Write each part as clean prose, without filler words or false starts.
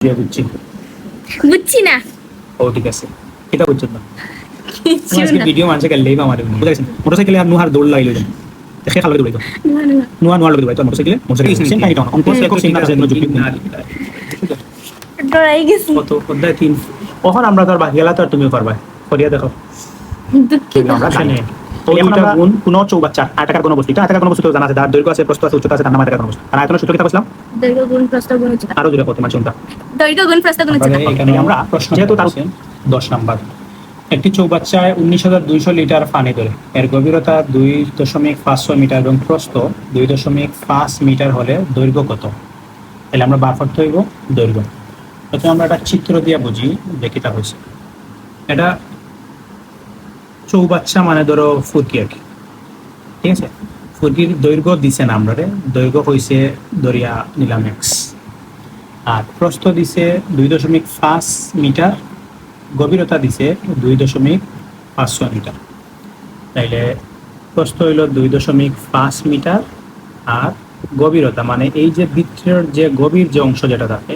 বুঝছি বুঝছি না ও ঠিক আছে এটা বুঝছো না কিছু আজকে না ভিডিও মানুষে গেলেই বা আমাদের বুঝা গেছে মোটরসাইকেলে আর নুহার দৌড় লাগাইলো দেন দেখে খালো দৌড়াইতো না না নুয়া নুয়ার লগে দৌড়াইতো মোটরসাইকেল সেম কাহিনী অঙ্ক একো সেম না সেম যুক্তি না ডরাই গেছি কত অধ্যায় 3 ওখানে আমরা তো আর বাকি গেলা তো আর তুমিও পারবা করিয়া দেখো দুঃখিত আমরা জানি তো এখন আমরা গুণ কোন চৌবাচ্চা আয়তাকার কোন বস্তু এটা আয়তাকার কোন বস্তু তো জানা আছে তার দৈর্ঘ্য আছে প্রস্থ আছে উচ্চতা আছে তার নাম আয়তাকার কোন বস্তু আর আয়তনের সূত্র কি বলছিলাম দৈর্ঘ্য গুণ প্রস্থ গুণ উচ্চতা আরো জোরে কত মানে চিন্তা দৈর্ঘ্য গুণ প্রস্থ গুণ উচ্চতা এখানে আমরা প্রশ্ন যেহেতু তার 10 নাম্বার একটি চৌবাচ্চায় 19,200 লিটার পানি ধরে এর গভীরতা 2.56 মিটার এবং প্রস্থ 2.5 মিটার হলে দৈর্ঘ্য কত তাহলে আমরা বার করতে হইব দৈর্ঘ্য প্রথমে আমরা একটা চিত্র দিয়ে বুঝি দেখিতা হয়েছে এটা চৌবাচ্চা মানে ধরো ফুরকি আর কি ঠিক আছে ফুরকির দৈর্ঘ্য দিছে না আমরা দৈর্ঘ্য হয়েছে দরিয়া নিলাম এক্স আর প্রস্থ দিছে 2.5 মিটার গভীরতা দিছে 2.5 মিটার তাইলে প্রস্থ হইল 2.5 মিটার আর গভীরতা মানে এই যে বৃত্তের যে গভীর যে অংশ যেটা থাকে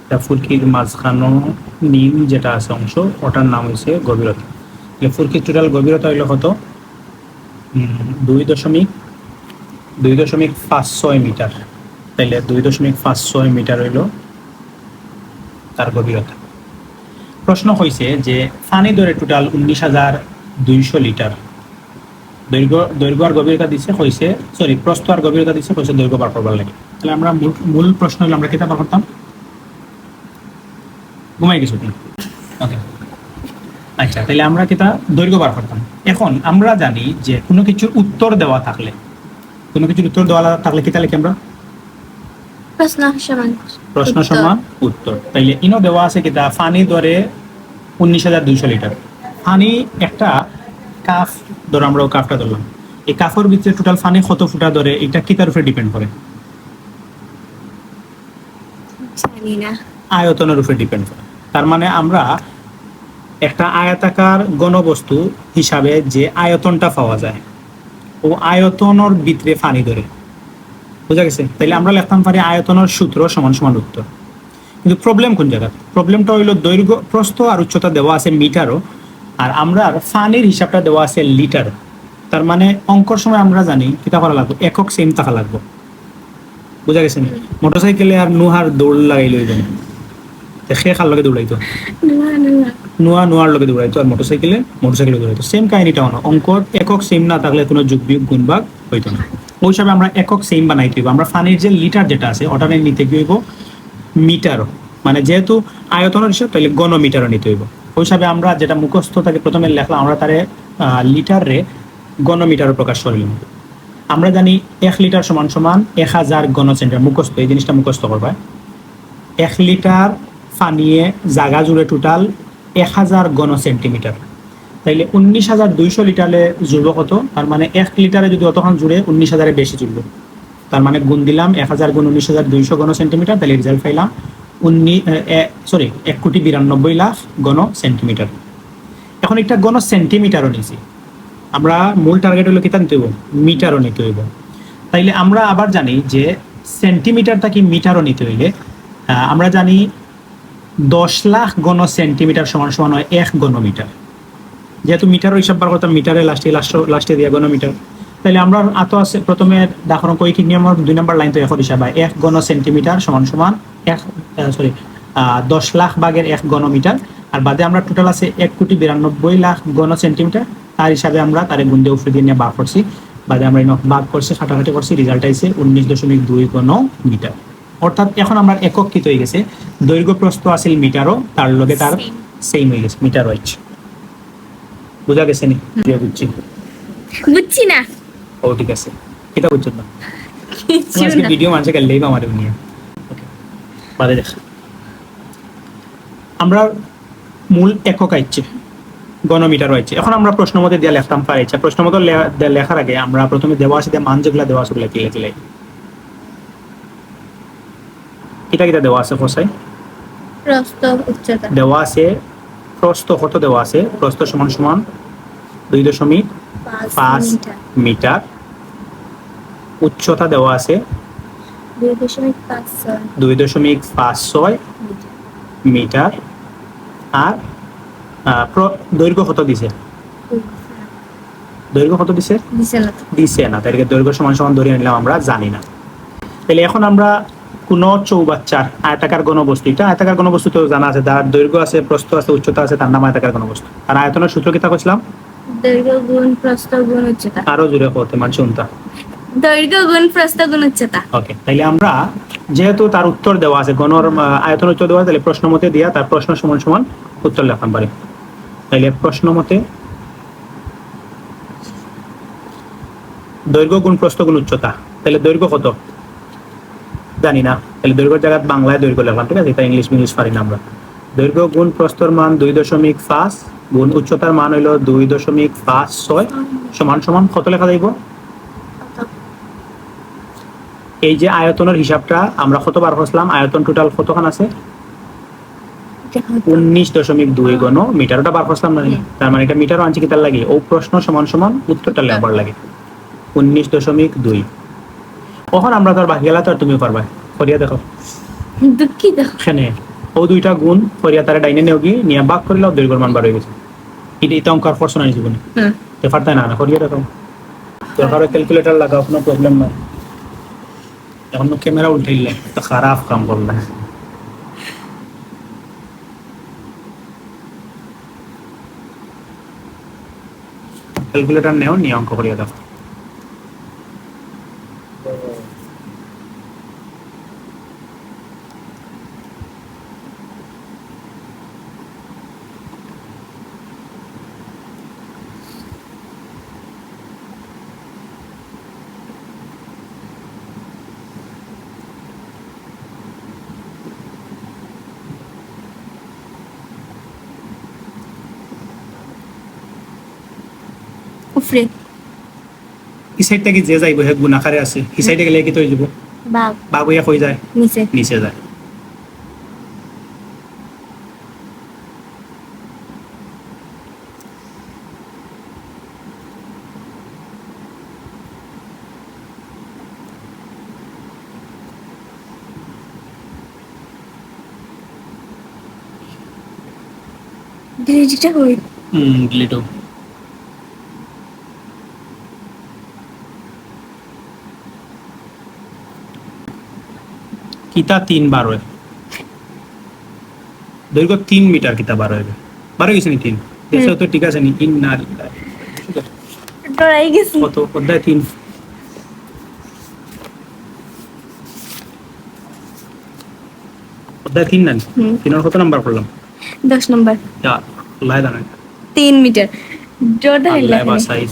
এটা ফুলকির মাঝখানো নীল যেটা আছে অংশ ওটার নাম হয়েছে গভীরতা তাহলে ফুলকির টোটাল গভীরতা হইল কত 2.56 মিটার তাইলে 2.56 মিটার হইল তার গভীরতা প্রশ্ন হয়েছে যে পানি ধরে টোটাল 19,200 লিটার দৈর্ঘ্য আর গভীরতা দিচ্ছে হয়েছে সরি প্রস্থ আর গভীরতা দিচ্ছে হয়েছে দৈর্ঘ্য বার করবার লাগে তাহলে আমরা মূল প্রশ্ন হলো আমরা কেটা বার করতাম ঘুমাই গেছো ওকে আচ্ছা তাহলে আমরা কেটা দৈর্ঘ্য বার করতাম এখন আমরা জানি যে কোনো কিছুর উত্তর দেওয়া থাকলে কি তাহলে কি আমরা প্রশ্ন সমান উত্তর তাইলে ইনো দেওয়া আছে কিতা পানি ধরে 19,200 লিটার পানি একটা কাফ ধরো আমরা কাফটা ধরলাম এই কাফের ভিতরে টোটাল পানি কত ফুটা ধরে এটা কি তার উপরে ডিপেন্ড করে জানি না আয়তনের উপরে ডিপেন্ড করে তার মানে আমরা একটা আয়তাকার ঘনবস্তু হিসাবে যে আয়তনটা পাওয়া যায় ও আয়তনের ভিতরে পানি ধরে বুঝা গেছে তাইলে আমরা লিখতাম পারি আয়তনের সূত্র সমান সমান উত্তর কিন্তু প্রবলেম কোন জায়গা প্রবলেমটা হইলো দৈর্ঘ্য প্রস্থ আর উচ্চতা দেওয়া আছে মিটারও আর আমরা পানির হিসাবটা দেওয়া আছে লিটার তার মানে অঙ্কর সময় আমরা জানি কিতা করা লাগবে একক সেম থাকা লাগবে বুঝা গেছে মোটরসাইকেলে আর নুহার দৌড় লাগাই লইবে সে খার লগে দৌড়াইতো নুয়ার লগে দৌড়াইতো আর মোটরসাইকেলে দৌড়াইতো সেম কাহিনীটা অঙ্কর একক সেম না থাকলে কোনো যোগ বিয়োগ গুণ ভাগ হইতো না ওই হিসাবে আমরা একক সেম বানাইতে হইব আমরা পানির যে লিটার যেটা আছে ওটা নিতে হইব মিটারও মানে যেহেতু আয়তনের হিসাব তাহলে ঘনমিটারও নিতে হইব ওই হিসাবে আমরা যেটা মুখস্থ থাকে প্রথমে লেখলাম আমরা তারে লিটারে ঘনমিটারও প্রকাশ করলাম আমরা জানি 1 লিটার সমান সমান 1000 ঘনসেন্টিমিটার মুখস্থ এই জিনিসটা মুখস্থ করবা 1 লিটার পানিয়ে জায়গা জুড়ে টোটাল 1000 ঘনসেন্টিমিটার তাইলে 19,200 লিটারে জুড়বো কত তার মানে 1 লিটারে যদি অতক্ষণ জুড়ে 19,000 বেশি জুড়বো তার মানে গুণ দিলাম 1000 গুণ 19,200 ঘনসেন্টিমিটার তাহলে রেজাল্ট পাইলাম 1,92,00,000 ঘনসেন্টিমিটার এখন একটা ঘনসেন্টিমিটারও নিয়েছি আমরা মূল টার্গেট হলো কিতা নিতে হইব মিটারও নিতে হইব তাইলে আমরা আবার জানি যে সেন্টিমিটারটা কি মিটারও নিতে হইলে আমরা জানি 10 লাখ ঘনসেন্টিমিটার সমান সমান হয় 1 ঘনমিটার যেহেতু মিটারও হিসাব বার করতাম মিটারে লাস্টে দিয়ে ঘনমিটার তাহলে আমরা আতো আছে প্রথমে দাখরণ কৈকিক নিয়মের 2 নম্বর লাইন তো এখন হিসাব হয় 1 ঘনসেন্টিমিটার সমান সমান 10 লাখ ভাগের 1 ঘনমিটার আর বাদে আমরা টোটাল আছে 1,92,00,000 ঘনসেন্টিমিটার তার হিসাবে আমরা তারে গুণ দিয়ে উপরে দিয়ে নিয়ে বার করছি বাদে আমরা ভাগ করছি কাটাকাটি করছি রেজাল্ট আইছে 19.2 ঘনমিটার অর্থাৎ এখন আমরা একক কি হয়ে গেছে দৈর্ঘ্য প্রস্থ আছিল মিটারও তার লগে তার সেম হয়ে গেছে মিটার হচ্ছে বুঝা গেছে নি বুঝছি না ও ঠিক আছে এটা বুঝছো না কিছু আজকে না ভিডিও মানুষে গেলেই বা আমাদের নিয়ে ওকে বাদে দেখ আমরা মূল একক আইছে ঘনমিটার হয়েছে এখন আমরা প্রশ্ন মধ্যে দিয়ে লিখতাম পারি প্রশ্ন মতো লেখার আগে আমরা প্রথমে দেওয়া আছে মান যেগুলো দেওয়া আছে ওগুলো কি লিখলে এটা দেওয়া আছে ফসাই প্রস্থ উচ্চতা দেওয়া আছে প্রস্থ কত দেওয়া আছে প্রস্থ সমান সমান 2.5 মিটার উচ্চতা দেওয়া আছে 2.56 2.56 মিটার মিটার। আর দৈর্ঘ্য কত দিছে? দৈর্ঘ্য কত দিছে? দিছে না তো। দিছে না, তাই দৈর্ঘ্য সমান সমান ধরে নিলাম, আমরা জানি না। তাহলে এখন আমরা কোন চৌবাচ্চার আয়তাকার ঘনবস্তু, এটা আয়তাকার ঘনবস্তু তো জানা আছে, তার দৈর্ঘ্য আছে, প্রস্থ আছে, উচ্চতা আছে, তার নাম আয়তাকার ঘনবস্তু। আর আয়তনের সূত্র কি তা কইছিলাম? দৈর্ঘ্য গুণ প্রস্থ গুণ উচ্চতা। আরো জোরে করতে মান শুনতা। দৈর্ঘ্য গুণ প্রস্থ গুণ উচ্চতা। ওকে, তাইলে আমরা যেহেতু তার উত্তর দেওয়া আছে, গণর আয়তন উত্তর দেওয়া আছে, তাহলে প্রশ্ন মতে দিয়া তার প্রশ্ন সমান সমান উত্তর লেখাম পারি। তাইলে প্রশ্ন মতে দৈর্ঘ্য গুণ প্রস্থ গুণ উচ্চতা, তাহলে দৈর্ঘ্য কত জানি না, তাহলে দৈর্ঘ্যের জায়গায় বাংলায় দৈর্ঘ্য লেখলাম, ঠিক আছে? এটা ইংলিশ পারি না আমরা। দৈর্ঘ্য গুণ প্রস্থর মান 2.5 গুণ উচ্চতার মান হইলো 2.56 সমান সমান কত লেখা যাইব? এই যে আয়তনের হিসাবটা আমরা কতবার করছিলাম, আয়তন টোটাল কতখান আছে? 19.2 ঘন মিটার, ওটা বার করছিলাম না? তার মানে এটা মিটার আনছি কি তার লাগে ও প্রশ্ন সমান সমান উত্তরটা লেখার লাগে 19.2। কখন আমরা তোর বাকি গেলা তো তুমি পারবা, করিয়া দেখো। দুঃখিত। এখানে ও দুইটা গুণ করিয়া তারা ডাইনে নেওগি নিয়ে ভাগ করিলাম, দৈর্ঘ্যের মান বার হয়ে গেছে। এটা অঙ্ক আর করছো না জীবনে, পারতাই না, করিয়া দেখো। দরকার ক্যালকুলেটর লাগাও, কোনো প্রবলেম নাই। এখন ক্যামেরা উল্টাইলে তো খারাপ কাম করলে। ক্যালকুলেটর নেও, নিয়ে অঙ্ক করিয়া দেখো। উফরে এই সাইড থেকে যে যাইব হে গুণ আকারে আছে, এই সাইডে গেলে কি তো হয়ে যাব? বাঘ বাঘ হইয়া কই যায়? নিচে। নিচে যায়। ডিজিটা কই? ডিলিট হোক। কিতা 3 বার হয়, দৈর্ঘ্য 3 মিটার, কিতা বার হবে? বার হয়ে গেছে নি 3? দেশে তো ঠিক আছে নি? ইন্না ডরাই গেছি। কত অধ্যায় 3, অধ্যায় 3 না? 3 কত নাম্বার করলাম? 10 নম্বর। লাই দানা 3 মিটার। জোর আল্লাহ ধরলে। বাসাই